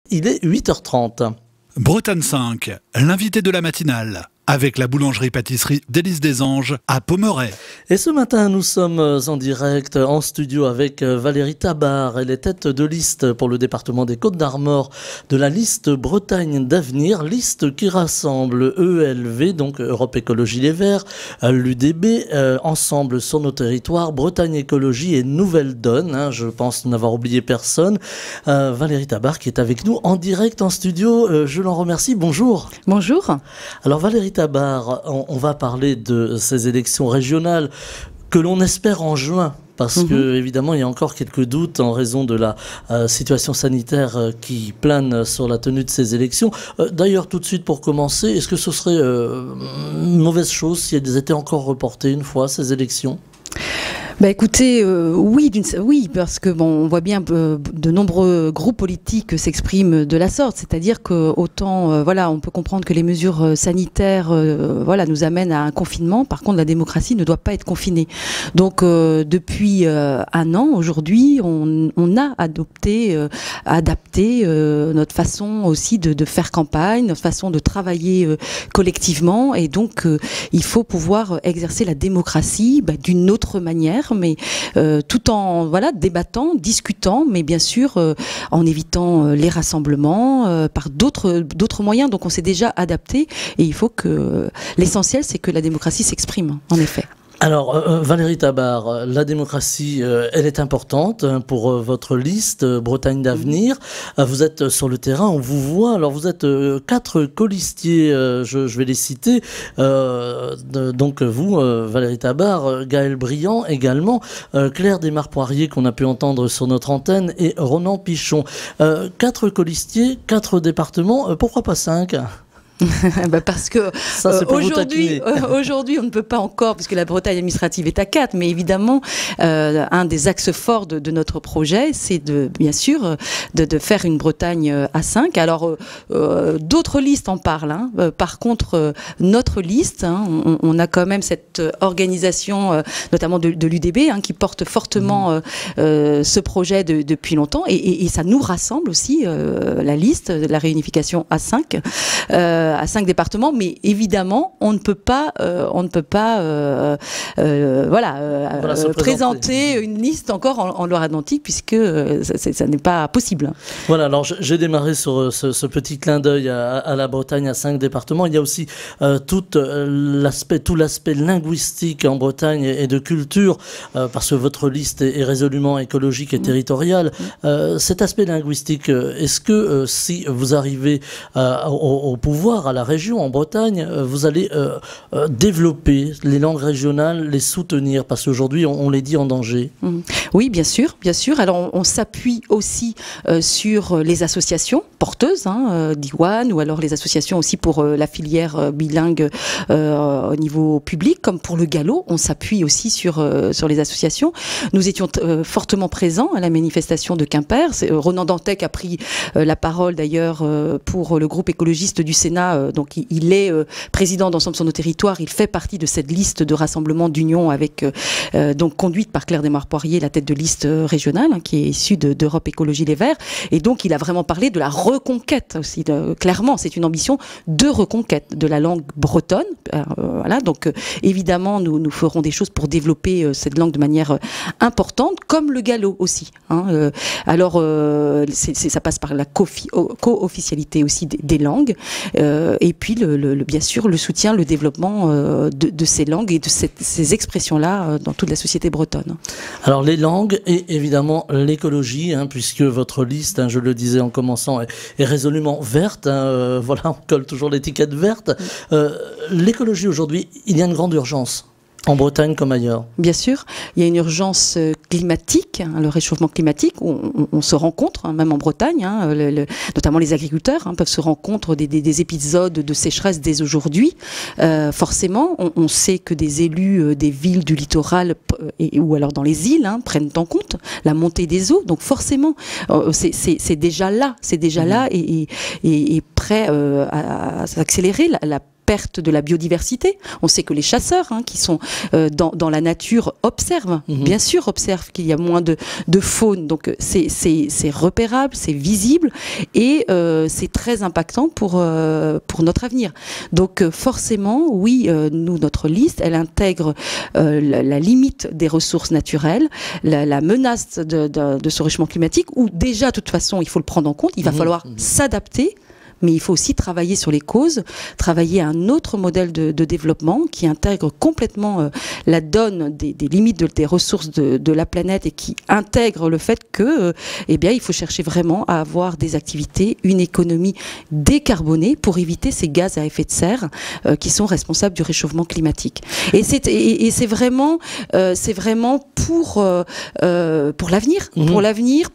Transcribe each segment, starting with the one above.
Il est 8h30. Bretagne 5, l'invité de la matinale, avec la boulangerie-pâtisserie d'Élise des Anges à Pommerais. Et ce matin, nous sommes en direct en studio avec Valérie Tabar. Elle est tête de liste pour le département des Côtes-d'Armor de la liste Bretagne d'avenir, liste qui rassemble EELV, donc Europe Écologie Les Verts, l'UDB, Ensemble sur nos territoires, Bretagne Écologie et Nouvelle Donne. Je pense n'avoir oublié personne. Valérie Tabar qui est avec nous en direct en studio. Je l'en remercie. Bonjour. Bonjour. Alors Valérie Tabar, on va parler de ces élections régionales que l'on espère en juin. Parce que, évidemment, il y a encore quelques doutes en raison de la situation sanitaire qui plane sur la tenue de ces élections. D'ailleurs, tout de suite pour commencer, est-ce que ce serait une mauvaise chose si elles étaient encore reportées une fois, ces élections ? Bah écoutez, oui, parce que bon, on voit bien de nombreux groupes politiques s'expriment de la sorte, c'est-à-dire que autant, voilà, on peut comprendre que les mesures sanitaires, voilà, nous amènent à un confinement. Par contre, la démocratie ne doit pas être confinée. Donc, depuis un an, aujourd'hui, on a adapté notre façon aussi de faire campagne, notre façon de travailler collectivement, et donc il faut pouvoir exercer la démocratie d'une autre manière. Mais tout en débattant, discutant, mais bien sûr en évitant les rassemblements par d'autres moyens. Donc on s'est déjà adapté et il faut que l'essentiel c'est que la démocratie s'exprime, en effet. Alors, Valérie Tabar, la démocratie, elle est importante pour votre liste Bretagne d'avenir. Vous êtes sur le terrain, on vous voit. Alors, vous êtes 4 colistiers, je vais les citer. Donc, vous, Valérie Tabar, Gaël Briand également, Claire Desmarpoirier qu'on a pu entendre sur notre antenne et Ronan Pichon. 4 colistiers, 4 départements, pourquoi pas 5 ? Parce que aujourd'hui on ne peut pas encore, puisque la Bretagne administrative est à 4, mais évidemment un des axes forts de notre projet, c'est bien sûr de faire une Bretagne à 5. Alors d'autres listes en parlent, par contre notre liste, on a quand même cette organisation notamment de l'UDB qui porte fortement ce projet depuis longtemps, et ça nous rassemble aussi, la liste de la réunification à 5 départements, mais évidemment, on ne peut pas présenter une liste encore en Loire-Atlantique, puisque ça n'est pas possible. Voilà, alors j'ai démarré sur ce petit clin d'œil à la Bretagne à 5 départements. Il y a aussi tout l'aspect linguistique en Bretagne et de culture, parce que votre liste est résolument écologique et territoriale. Cet aspect linguistique, est-ce que si vous arrivez au pouvoir, à la région, en Bretagne, vous allez développer les langues régionales, les soutenir, parce qu'aujourd'hui, on les dit en danger. Oui, bien sûr, bien sûr. Alors, on s'appuie aussi sur les associations porteuses, d'Iwan, ou alors les associations aussi pour la filière bilingue au niveau public, comme pour le galop. On s'appuie aussi sur les associations. Nous étions fortement présents à la manifestation de Quimper. Ronan Dantec a pris la parole, d'ailleurs, pour le groupe écologiste du Sénat. Donc il est président d'Ensemble sur nos territoires, il fait partie de cette liste de rassemblement d'union avec donc conduite par Claire Desmarpoirier, la tête de liste régionale, qui est issue d'Europe Écologie Les Verts, et donc il a vraiment parlé de la reconquête aussi, clairement c'est une ambition de reconquête de la langue bretonne, voilà, donc évidemment nous ferons des choses pour développer cette langue de manière importante, comme le gallo aussi, alors ça passe par la co-officialité aussi des langues, et puis bien sûr le soutien, le développement de ces langues et de ces expressions-là dans toute la société bretonne. Alors les langues et évidemment l'écologie, puisque votre liste, je le disais en commençant, est résolument verte. Voilà, on colle toujours l'étiquette verte. L'écologie aujourd'hui, il y a une grande urgence. En Bretagne comme ailleurs. Bien sûr, il y a une urgence climatique, le réchauffement climatique, où on se rencontre, même en Bretagne, notamment les agriculteurs peuvent se rencontrer des épisodes de sécheresse dès aujourd'hui. Forcément, on sait que des élus des villes du littoral ou alors dans les îles prennent en compte la montée des eaux. Donc forcément, c'est déjà là, et prêt à s'accélérer. La perte de la biodiversité. On sait que les chasseurs qui sont dans la nature observent, bien sûr observent qu'il y a moins de faune, donc c'est repérable, c'est visible et c'est très impactant pour notre avenir. Donc forcément, oui, nous, notre liste, elle intègre la limite des ressources naturelles, la menace de ce réchauffement climatique, où déjà, de toute façon, il faut le prendre en compte, il va falloir s'adapter. Mais il faut aussi travailler sur les causes, travailler à un autre modèle de développement qui intègre complètement la donne des limites des ressources de la planète et qui intègre le fait que, eh bien, il faut chercher vraiment à avoir des activités, une économie décarbonée pour éviter ces gaz à effet de serre qui sont responsables du réchauffement climatique. Et c'est vraiment pour l'avenir,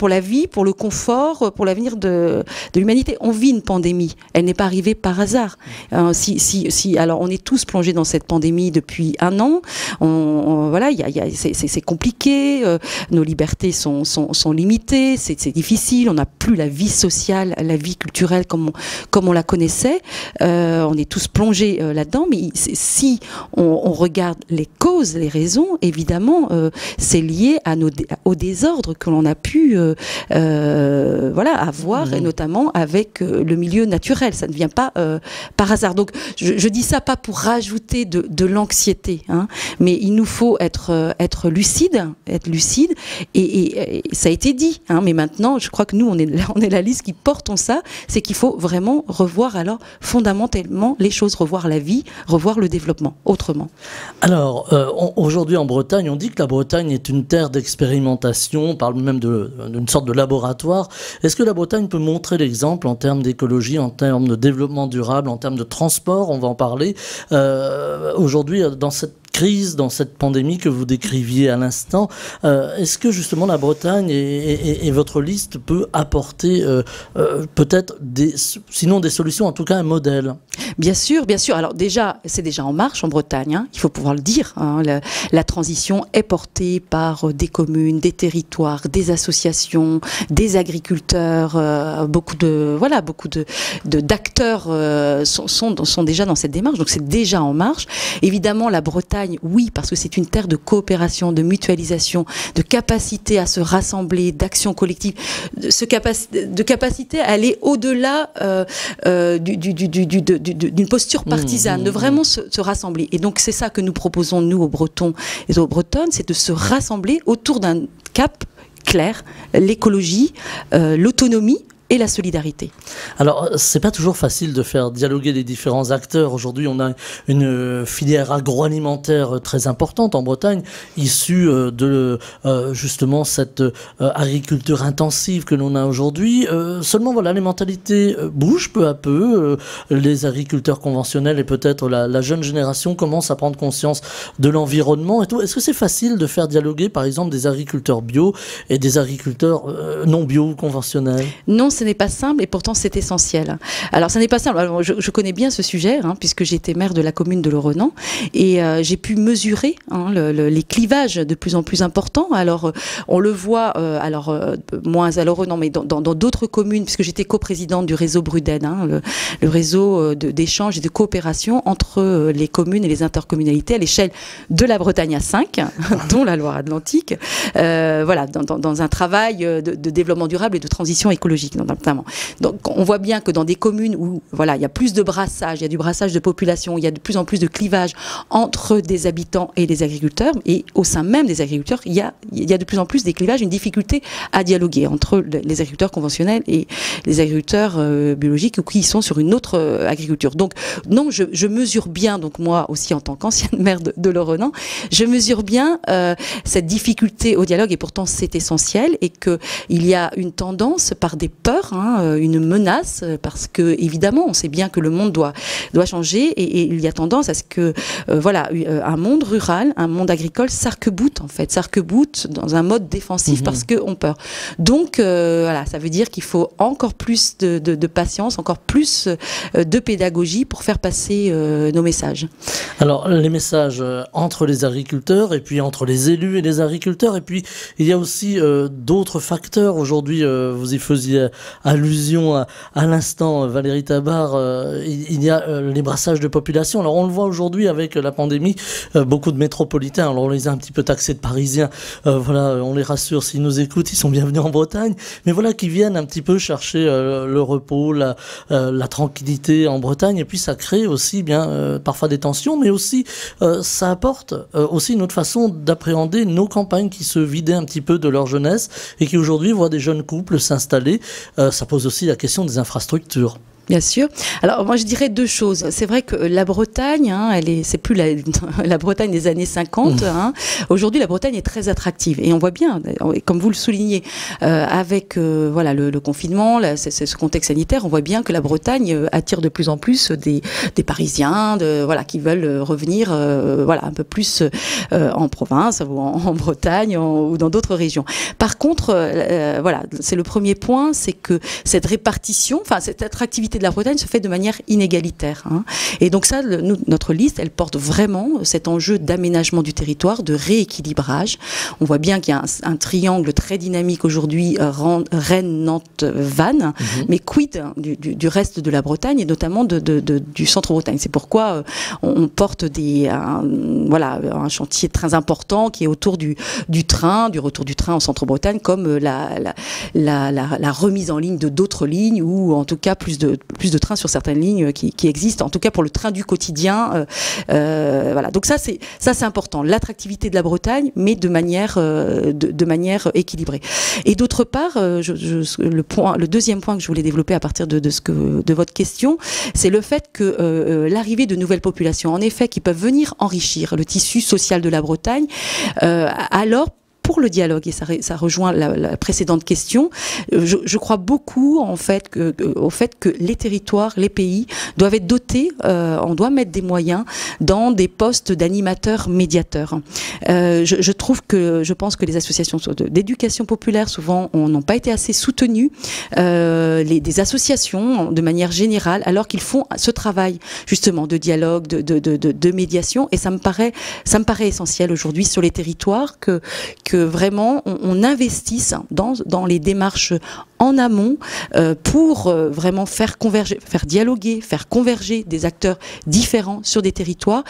pour la vie, pour le confort, pour l'avenir de l'humanité. On vit une pandémie. Elle n'est pas arrivée par hasard. Alors on est tous plongés dans cette pandémie depuis un an. Voilà, c'est compliqué. Nos libertés sont limitées. C'est difficile. On n'a plus la vie sociale, la vie culturelle comme on la connaissait. On est tous plongés là-dedans. Mais si on regarde les causes, les raisons, évidemment, c'est lié au désordre que l'on a pu avoir, et notamment avec le milieu naturel. Ça ne vient pas par hasard. Donc je dis ça pas pour rajouter de l'anxiété, mais il nous faut être lucide, et ça a été dit, mais maintenant je crois que nous on est la liste qui portons ça, c'est qu'il faut vraiment revoir alors fondamentalement les choses, revoir la vie, revoir le développement autrement. Alors aujourd'hui en Bretagne, on dit que la Bretagne est une terre d'expérimentation, on parle même d'une sorte de laboratoire. Est-ce que la Bretagne peut montrer l'exemple en termes d'écologie, en termes de développement durable, en termes de transport? On va en parler. Aujourd'hui, dans cette crise, dans cette pandémie que vous décriviez à l'instant, est-ce que justement la Bretagne et votre liste peut apporter peut-être sinon des solutions, en tout cas un modèle? Bien sûr, bien sûr. Alors déjà, c'est déjà en marche en Bretagne, il faut pouvoir le dire. La transition est portée par des communes, des territoires, des associations, des agriculteurs, beaucoup d'acteurs sont déjà dans cette démarche, donc c'est déjà en marche. Évidemment, la Bretagne, oui, parce que c'est une terre de coopération, de mutualisation, de capacité à se rassembler, d'action collective, de capacité à aller au-delà d'une posture partisane, de vraiment se rassembler. Et donc c'est ça que nous proposons, nous, aux Bretons et aux Bretonnes, c'est de se rassembler autour d'un cap clair, l'écologie, l'autonomie et la solidarité. Alors, c'est pas toujours facile de faire dialoguer les différents acteurs. Aujourd'hui, on a une filière agroalimentaire très importante en Bretagne, issue de justement cette agriculture intensive que l'on a aujourd'hui. Seulement, voilà, les mentalités bougent peu à peu. Les agriculteurs conventionnels et peut-être la jeune génération commencent à prendre conscience de l'environnement et tout. Est-ce que c'est facile de faire dialoguer, par exemple, des agriculteurs bio et des agriculteurs non bio ou conventionnels? Non, ce n'est pas simple et pourtant c'est essentiel. Alors ça n'est pas simple. Alors, je connais bien ce sujet puisque j'étais maire de la commune de Leurenant et j'ai pu mesurer les clivages de plus en plus importants. Alors on le voit, moins à Leurenant, mais dans d'autres communes, puisque j'étais coprésidente du réseau Bruden, le réseau d'échange et de coopération entre les communes et les intercommunalités à l'échelle de la Bretagne à 5, dont la Loire-Atlantique, voilà, dans un travail de développement durable et de transition écologique notamment. Donc on voit bien que dans des communes où voilà, il y a plus de brassage, il y a du brassage de population, il y a de plus en plus de clivage entre des habitants et des agriculteurs, et au sein même des agriculteurs, il y a de plus en plus des clivages, une difficulté à dialoguer entre les agriculteurs conventionnels et les agriculteurs biologiques ou qui sont sur une autre agriculture. Donc non, je mesure bien, donc moi aussi en tant qu'ancienne maire de Leurenant, je mesure bien cette difficulté au dialogue, et pourtant c'est essentiel, et qu'il y a une tendance par des peurs, une menace, parce que évidemment on sait bien que le monde doit changer, et il y a tendance à ce que voilà, un monde rural, un monde agricole s'arc-boute dans un mode défensif parce qu'on peur. Donc voilà, ça veut dire qu'il faut encore plus de patience, encore plus de pédagogie pour faire passer nos messages. Alors les messages entre les agriculteurs et puis entre les élus et les agriculteurs, et puis il y a aussi d'autres facteurs. Aujourd'hui, vous y faisiez allusion à l'instant, Valérie Tabar, il y a les brassages de population. Alors on le voit aujourd'hui avec la pandémie, beaucoup de métropolitains, alors on les a un petit peu taxés de Parisiens, voilà, on les rassure, s'ils nous écoutent, ils sont bienvenus en Bretagne, mais voilà, qui viennent un petit peu chercher le repos, la tranquillité en Bretagne, et puis ça crée aussi bien parfois des tensions, mais aussi ça apporte aussi une autre façon d'appréhender nos campagnes qui se vidaient un petit peu de leur jeunesse et qui aujourd'hui voient des jeunes couples s'installer. Ça pose aussi la question des infrastructures. Bien sûr. Alors moi je dirais deux choses. C'est vrai que la Bretagne, hein, c'est plus la Bretagne des années 50. Hein. Aujourd'hui la Bretagne est très attractive et on voit bien, comme vous le soulignez, avec voilà le confinement, ce contexte sanitaire, on voit bien que la Bretagne attire de plus en plus des Parisiens, voilà, qui veulent revenir, voilà, un peu plus en province ou en Bretagne ou dans d'autres régions. Par contre, voilà, c'est le premier point, c'est que cette répartition, enfin cette attractivité de la Bretagne se fait de manière inégalitaire. Hein. Et donc ça, notre liste, elle porte vraiment cet enjeu d'aménagement du territoire, de rééquilibrage. On voit bien qu'il y a un triangle très dynamique aujourd'hui, Rennes, Nantes, Vannes, mais quid du reste de la Bretagne et notamment du centre-Bretagne. C'est pourquoi on porte voilà, un chantier très important qui est autour du retour du train en centre-Bretagne, comme la remise en ligne de d'autres lignes ou en tout cas plus de trains sur certaines lignes qui existent, en tout cas pour le train du quotidien. Voilà. Donc ça c'est important, l'attractivité de la Bretagne, mais de manière équilibrée. Et d'autre part, le deuxième point que je voulais développer à partir de votre question, c'est le fait que l'arrivée de nouvelles populations, en effet, qui peuvent venir enrichir le tissu social de la Bretagne, alors pour le dialogue, et ça rejoint la précédente question, je crois beaucoup en fait au fait que les territoires, les pays doivent être dotés, on doit mettre des moyens dans des postes d'animateurs médiateurs. Je pense que les associations d'éducation populaire souvent n'ont pas été assez soutenues, des associations de manière générale, alors qu'ils font ce travail justement de dialogue, de médiation, et ça me paraît essentiel aujourd'hui sur les territoires que vraiment on investisse dans les démarches en amont pour vraiment faire dialoguer, faire converger des acteurs différents sur des territoires,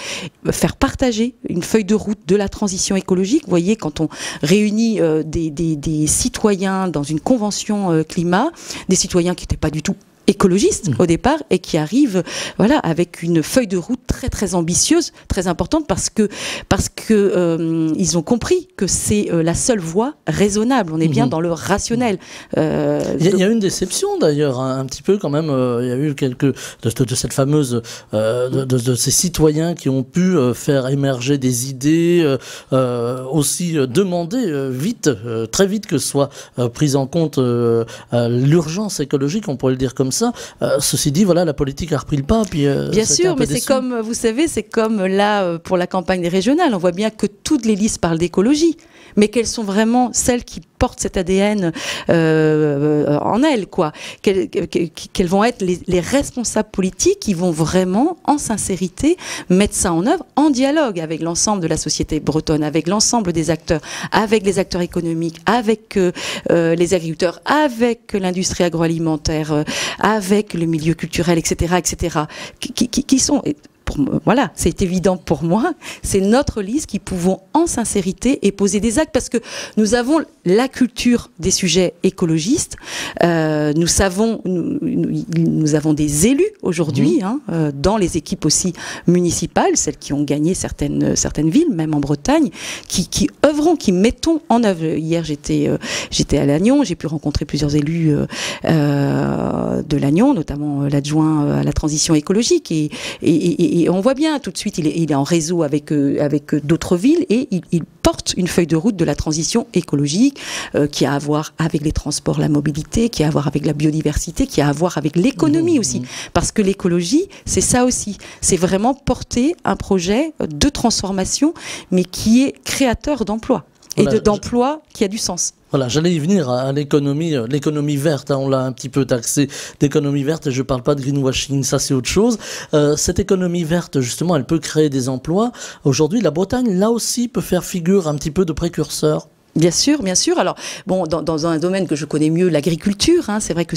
faire partager une feuille de route de la transition écologique. Vous voyez, quand on réunit des citoyens dans une convention climat, des citoyens qui n'étaient pas du tout écologistes au départ et qui arrivent voilà avec une feuille de route très très ambitieuse, très importante parce que ils ont compris que c'est la seule voie raisonnable. On est bien dans le rationnel. Il y a une déception d'ailleurs un petit peu quand même. Il y a eu quelques de cette fameuse de ces citoyens qui ont pu faire émerger des idées, aussi demander très vite que soit prise en compte l'urgence écologique, on pourrait le dire comme ça. Ceci dit, voilà, la politique a repris le pas. Puis, bien sûr, mais c'est comme, vous savez, c'est comme là, pour la campagne des régionales, on voit bien que toutes les listes parlent d'écologie, mais quelles sont vraiment celles qui portent cet ADN en elles, quoi. Quels vont être les responsables politiques qui vont vraiment, en sincérité, mettre ça en œuvre, en dialogue avec l'ensemble de la société bretonne, avec l'ensemble des acteurs, avec les acteurs économiques, avec les agriculteurs, avec l'industrie agroalimentaire, avec le milieu culturel, etc., qui sont... Voilà, c'est évident pour moi, c'est notre liste qui pouvons en sincérité et poser des actes parce que nous avons la culture des sujets écologistes, nous avons des élus aujourd'hui dans les équipes aussi municipales, celles qui ont gagné certaines villes, même en Bretagne, qui œuvront, qui mettons en œuvre. Hier j'étais à Lannion, j'ai pu rencontrer plusieurs élus de Lannion, notamment l'adjoint à la transition écologique et on voit bien tout de suite, il est en réseau avec d'autres villes et il porte une feuille de route de la transition écologique qui a à voir avec les transports, la mobilité, qui a à voir avec la biodiversité, qui a à voir avec l'économie aussi. Parce que l'écologie, c'est ça aussi. C'est vraiment porter un projet de transformation, mais qui est créateur d'emplois. Voilà, et d'emplois qui a du sens. Voilà, j'allais y venir à l'économie verte, on l'a un petit peu taxé d'économie verte, et je parle pas de greenwashing, ça c'est autre chose. Cette économie verte, justement, elle peut créer des emplois. Aujourd'hui, la Bretagne, là aussi, peut faire figure un petit peu de précurseur. Bien sûr, bien sûr. Alors, bon, dans un domaine que je connais mieux, l'agriculture, hein, c'est vrai que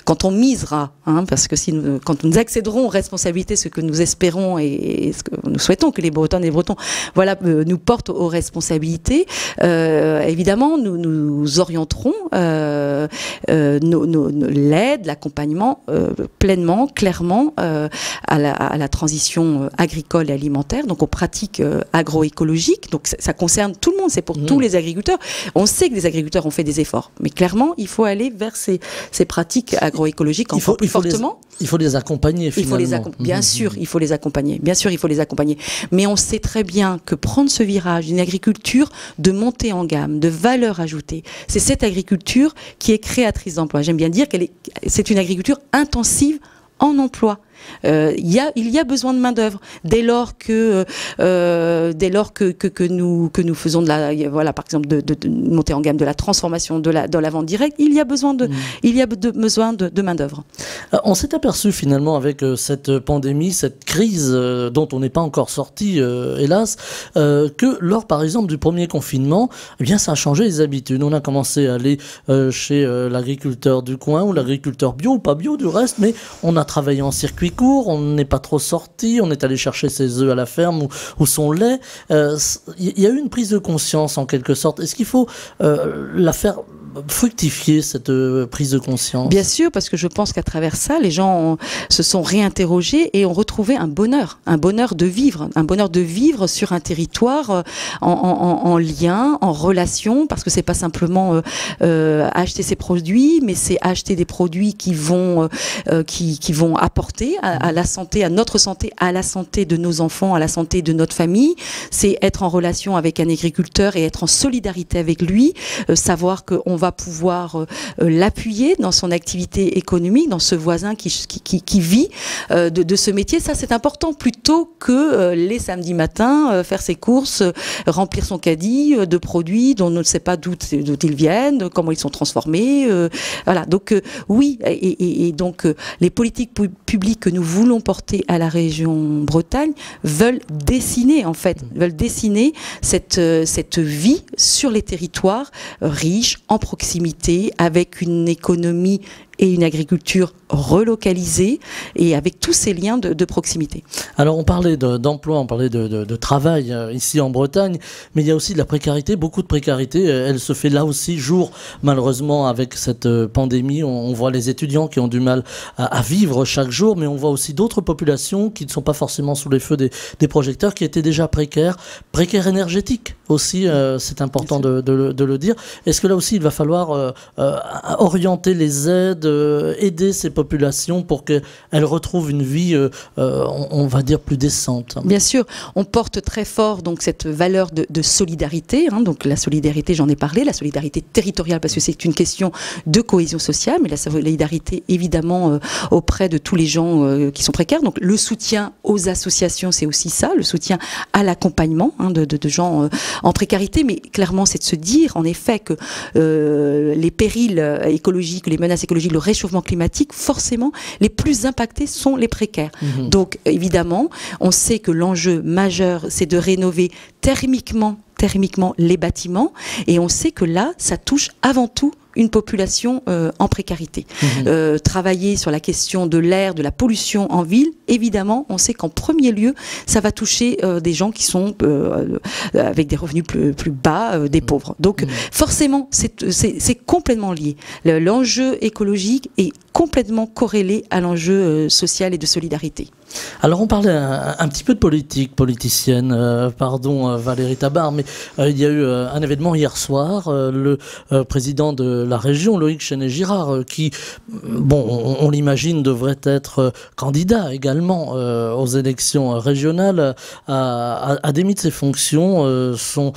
quand on misera, hein, parce que quand nous accéderons aux responsabilités, ce que nous espérons et ce que nous souhaitons que les Bretonnes et les Bretons, voilà, nous portent aux responsabilités, évidemment, nous orienterons l'aide, l'accompagnement pleinement, clairement à la transition agricole et alimentaire, donc aux pratiques agroécologiques. Donc, ça concerne tout le monde, c'est pour tous les agriculteurs. On sait que les agriculteurs ont fait des efforts, mais clairement, il faut aller vers ces pratiques agroécologiques encore plus fortement. Il faut les accompagner, finalement. Bien sûr, il faut les accompagner. Bien sûr, il faut les accompagner. Mais on sait très bien que prendre ce virage d'une agriculture de montée en gamme, de valeur ajoutée, c'est cette agriculture qui est créatrice d'emplois. J'aime bien dire c'est une agriculture intensive en emploi. Il y a besoin de main d'œuvre dès lors que nous faisons par exemple de montée en gamme, de la transformation, de la vente directe. Il y a besoin de main d'œuvre. On s'est aperçu finalement avec cette pandémie, cette crise dont on n'est pas encore sorti, hélas, que lors par exemple du premier confinement, eh bien ça a changé les habitudes. On a commencé à aller chez l'agriculteur du coin ou l'agriculteur bio ou pas bio du reste, mais on a travaillé en circuit court, on n'est pas trop sorti, on est allé chercher ses œufs à la ferme ou son lait. Il y a eu une prise de conscience en quelque sorte. Est-ce qu'il faut la faire fructifier, cette prise de conscience? Bien sûr, parce que je pense qu'à travers ça, les gens se sont réinterrogés et ont retrouvé un bonheur de vivre sur un territoire en lien, en relation, parce que c'est pas simplement acheter ses produits, mais c'est acheter des produits qui vont apporter à la santé, à notre santé, à la santé de nos enfants, à la santé de notre famille. C'est être en relation avec un agriculteur et être en solidarité avec lui, savoir qu'on va pouvoir l'appuyer dans son activité économique, dans ce voisin qui vit de ce métier. Ça, c'est important, plutôt que les samedis matins, faire ses courses, remplir son caddie de produits dont on ne sait pas d'où ils viennent, comment ils sont transformés. Voilà. Donc, oui, et donc les politiques publiques que nous voulons porter à la région Bretagne veulent dessiner cette vie sur les territoires riches, en proximité, avec une économie et une agriculture relocalisée et avec tous ces liens de proximité. Alors on parlait d'emploi, on parlait de travail ici en Bretagne, mais il y a aussi de la précarité, beaucoup de précarité. Elle se fait là aussi jour, malheureusement, avec cette pandémie. On voit les étudiants qui ont du mal à vivre chaque jour, mais on voit aussi d'autres populations qui ne sont pas forcément sous les feux des projecteurs, qui étaient déjà précaires énergétiques aussi, c'est important de le dire. Est-ce que là aussi il va falloir orienter les aides, aider ces populations pour qu'elles retrouvent une vie, on va dire, plus décente? Bien sûr, on porte très fort donc cette valeur de solidarité, hein, donc la solidarité, j'en ai parlé, la solidarité territoriale, parce que c'est une question de cohésion sociale, mais la solidarité évidemment auprès de tous les gens qui sont précaires. Donc le soutien aux associations, c'est aussi ça, le soutien à l'accompagnement de gens en précarité, mais clairement c'est de se dire en effet que les périls écologiques, les menaces écologiques, le réchauffement climatique, forcément, les plus impactés sont les précaires. Donc, évidemment, on sait que l'enjeu majeur, c'est de rénover thermiquement les bâtiments, et on sait que là, ça touche avant tout une population en précarité. Travailler sur la question de l'air, de la pollution en ville, évidemment, on sait qu'en premier lieu, ça va toucher des gens qui sont avec des revenus plus bas, des pauvres. Donc, forcément, c'est complètement lié. L'enjeu écologique est complètement corrélé à l'enjeu social et de solidarité. Alors on parlait un petit peu de politique politicienne, pardon Valérie Tabar, mais il y a eu un événement hier soir, le président de la région, Loïc Chenet-Girard, qui, bon, on l'imagine, devrait être candidat également aux élections régionales, a démis de ses fonctions son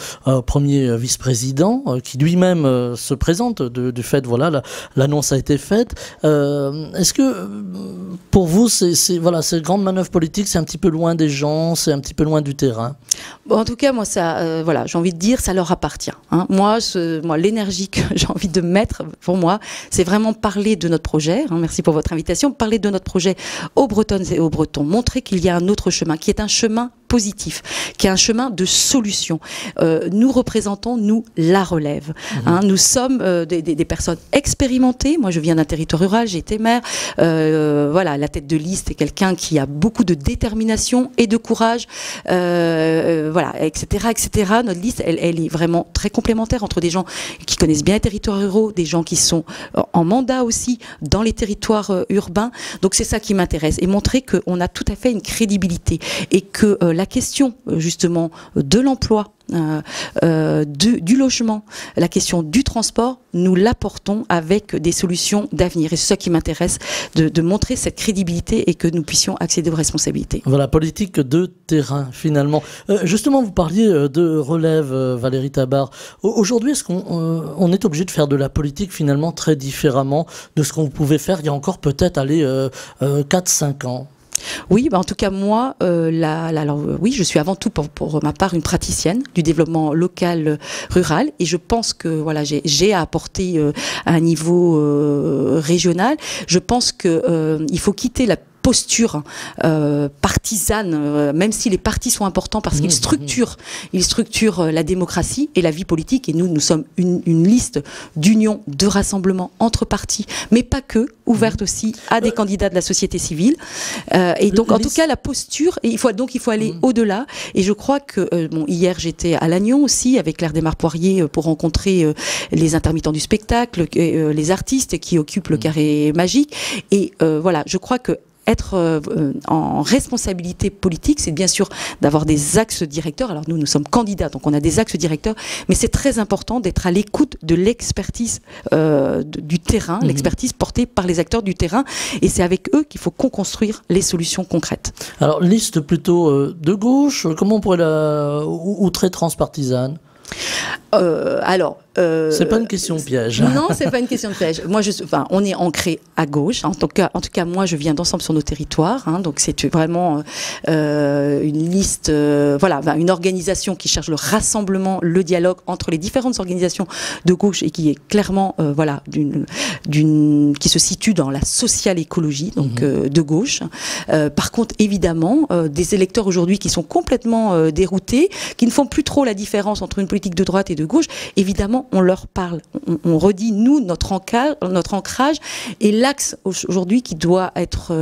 premier vice-président, qui lui-même se présente du fait, voilà, l'annonce a été faite. Est-ce que pour vous, voilà, ces grandes manœuvres politiques, c'est un petit peu loin des gens, c'est un petit peu loin du terrain? Bon, en tout cas, moi, ça, voilà, j'ai envie de dire, ça leur appartient. Hein. Moi, l'énergie que j'ai envie de mettre, pour moi, c'est vraiment parler de notre projet. Hein, merci pour votre invitation. Parler de notre projet aux Bretonnes et aux Bretons. Montrer qu'il y a un autre chemin, qui est un chemin positif, qui est un chemin de solution. Nous représentons, nous, la relève. Nous sommes des personnes expérimentées. Moi, je viens d'un territoire rural, j'ai été maire. Voilà, la tête de liste est quelqu'un qui a beaucoup de détermination et de courage, voilà, etc., etc. Notre liste, elle est vraiment très complémentaire entre des gens qui connaissent bien les territoires ruraux, des gens qui sont en mandat aussi dans les territoires urbains. Donc c'est ça qui m'intéresse, et montrer qu'on a tout à fait une crédibilité, et que la question justement de l'emploi, du logement, la question du transport, nous l'apportons avec des solutions d'avenir. Et c'est ça qui m'intéresse, de montrer cette crédibilité et que nous puissions accéder aux responsabilités. Voilà, politique de terrain finalement. Justement, vous parliez de relève, Valérie Tabar. Aujourd'hui, est-ce qu'on est obligé de faire de la politique finalement très différemment de ce qu'on pouvait faire il y a encore peut-être 4-5 ans? Oui, bah en tout cas moi, alors oui, je suis avant tout pour ma part une praticienne du développement local rural, et je pense que voilà, j'ai à apporter à un niveau régional. Je pense que il faut quitter la posture partisane, même si les partis sont importants parce qu'ils structurent la démocratie et la vie politique. Et nous sommes une liste d'union, de rassemblement entre partis, mais pas que, ouverte aussi à des candidats de la société civile. Et donc, en tout cas, la posture, il faut aller au-delà. Et je crois que, bon, hier, j'étais à Lannion aussi avec Claire Desmarres-Poirier pour rencontrer les intermittents du spectacle, les artistes qui occupent le carré magique. Et voilà, je crois que être en responsabilité politique, c'est bien sûr d'avoir des axes directeurs. Alors nous sommes candidats, donc on a des axes directeurs, mais c'est très important d'être à l'écoute de l'expertise du terrain, l'expertise portée par les acteurs du terrain, et c'est avec eux qu'il faut co-construire les solutions concrètes. Alors, liste plutôt de gauche, comment on pourrait ou très transpartisane? C'est pas une question piège. Non, c'est pas une question de piège. Moi, on est ancré à gauche. En tout cas, moi, je viens d'Ensemble sur nos territoires. Donc, c'est vraiment une liste, voilà, une organisation qui cherche le rassemblement, le dialogue entre les différentes organisations de gauche, et qui est clairement, voilà, qui se situe dans la social écologie, donc de gauche. Par contre, évidemment, des électeurs aujourd'hui qui sont complètement déroutés, qui ne font plus trop la différence entre une politique de droite et de gauche. Évidemment, on leur parle, on redit nous notre ancrage et l'axe aujourd'hui qui doit être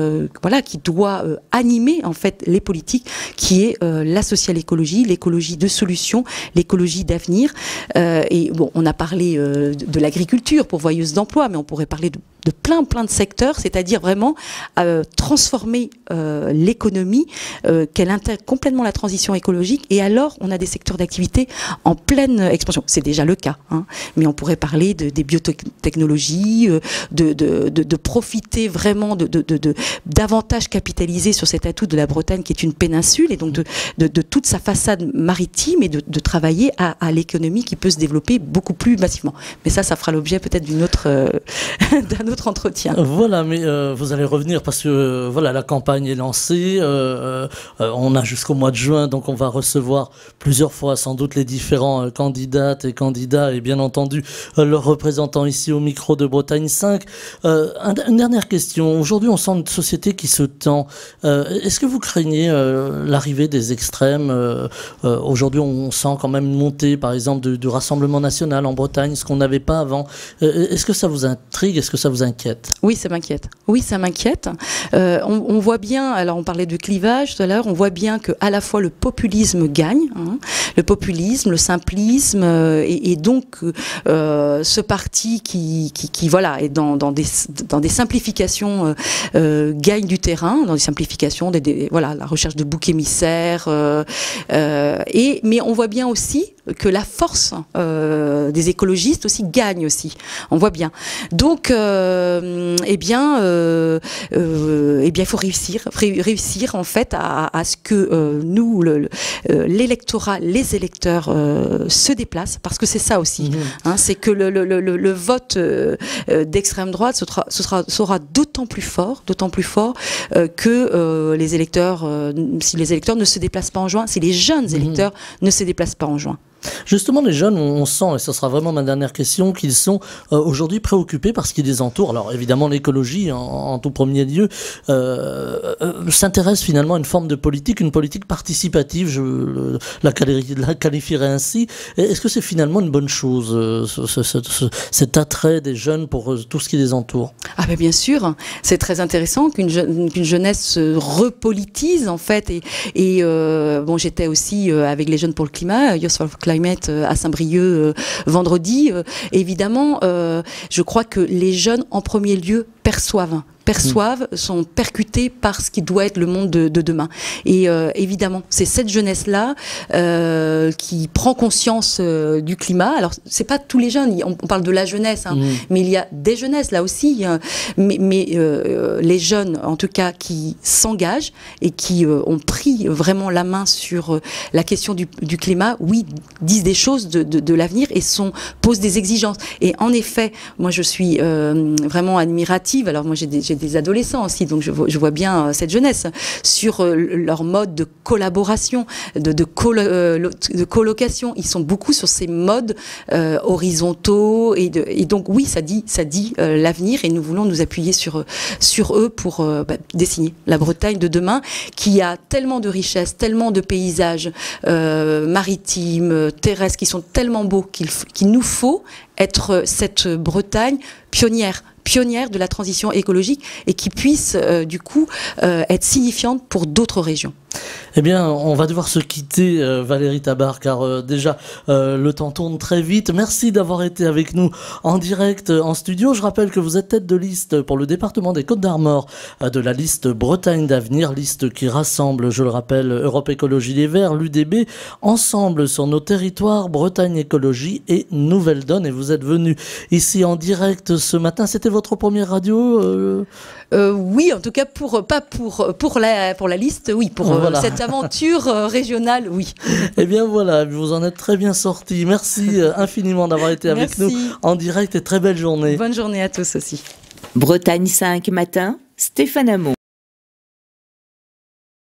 voilà, qui doit animer en fait les politiques, qui est la social écologie, l'écologie de solutions, l'écologie d'avenir. Et bon, on a parlé de l'agriculture pourvoyeuse d'emplois, mais on pourrait parler de plein de secteurs, c'est-à-dire vraiment transformer l'économie, qu'elle intègre complètement la transition écologique, et alors on a des secteurs d'activité en pleine expansion. C'est déjà le cas, hein, mais on pourrait parler des biotechnologies, de profiter vraiment, davantage capitaliser sur cet atout de la Bretagne qui est une péninsule, et donc de toute sa façade maritime, et de travailler à l'économie qui peut se développer beaucoup plus massivement. Mais ça fera l'objet peut-être d'un autre entretien. Voilà, mais vous allez revenir parce que voilà, la campagne est lancée. On a jusqu'au mois de juin, donc on va recevoir plusieurs fois sans doute les différents candidates et candidats, et bien entendu leurs représentants ici au micro de Bretagne 5. Une dernière question. Aujourd'hui, on sent une société qui se tend. Est-ce que vous craignez l'arrivée des extrêmes? Aujourd'hui, on sent quand même une montée, par exemple, du Rassemblement national en Bretagne, ce qu'on n'avait pas avant. Est-ce que ça vous intrigue? Est-ce que ça vous inquiète? Oui, ça m'inquiète. Oui, ça m'inquiète. On voit bien, alors on parlait de clivage tout à l'heure, on voit bien que à la fois le populisme gagne, hein, le populisme, le simplisme, et donc ce parti qui voilà, est dans des simplifications, gagne du terrain, dans des simplifications, voilà, la recherche de boucs émissaires, mais on voit bien aussi que la force des écologistes aussi gagne aussi. On voit bien. Donc, il faut réussir en fait à ce que nous, l'électorat, les électeurs se déplacent, parce que c'est ça aussi. Hein, c'est que le vote d'extrême droite sera d'autant plus fort que les électeurs, si les électeurs ne se déplacent pas en juin, si les jeunes électeurs ne se déplacent pas en juin. Justement, les jeunes, on sent, et ce sera vraiment ma dernière question, qu'ils sont aujourd'hui préoccupés par ce qui les entoure. Alors évidemment, l'écologie, en tout premier lieu, s'intéresse finalement à une forme de politique, une politique participative, je la qualifierais ainsi. Est-ce que c'est finalement une bonne chose, cet attrait des jeunes pour tout ce qui les entoure? Ah ben bien sûr, c'est très intéressant qu'une jeunesse se repolitise en fait. Et bon, j'étais aussi avec les jeunes pour le climat, Youth for Climate à Saint-Brieuc vendredi. Évidemment, je crois que les jeunes en premier lieu perçoivent, sont percutés par ce qui doit être le monde de demain. Et évidemment, c'est cette jeunesse-là qui prend conscience du climat. Alors, c'est pas tous les jeunes, on parle de la jeunesse, hein, mais il y a des jeunesses là aussi. Mais les jeunes, en tout cas, qui s'engagent et qui ont pris vraiment la main sur la question du climat, oui, disent des choses de l'avenir et posent des exigences. Et en effet, moi, je suis vraiment admirative. Alors, moi, j'ai des adolescents aussi, donc je vois bien cette jeunesse sur leur mode de collaboration, de colocation. Ils sont beaucoup sur ces modes horizontaux et donc oui, ça dit l'avenir et nous voulons nous appuyer sur eux pour dessiner la Bretagne de demain qui a tellement de richesses, tellement de paysages maritimes, terrestres qui sont tellement beaux qu'il nous faut être cette Bretagne pionnière de la transition écologique et qui puisse du coup être signifiante pour d'autres régions. Eh bien, on va devoir se quitter, Valérie Tabar, car déjà, le temps tourne très vite. Merci d'avoir été avec nous en direct en studio. Je rappelle que vous êtes tête de liste pour le département des Côtes-d'Armor de la liste Bretagne d'avenir, liste qui rassemble, je le rappelle, Europe Écologie Les Verts, l'UDB, ensemble sur nos territoires, Bretagne Écologie et Nouvelle Donne. Et vous êtes venu ici en direct ce matin. C'était votre première radio Oui, en tout cas, pas pour la liste, oui, pour voilà. Cette aventure régionale, oui. Eh bien voilà, vous en êtes très bien sortis. Merci infiniment d'avoir été avec nous en direct et très belle journée. Bonne journée à tous aussi. Bretagne 5 matin, Stéphane Hamon.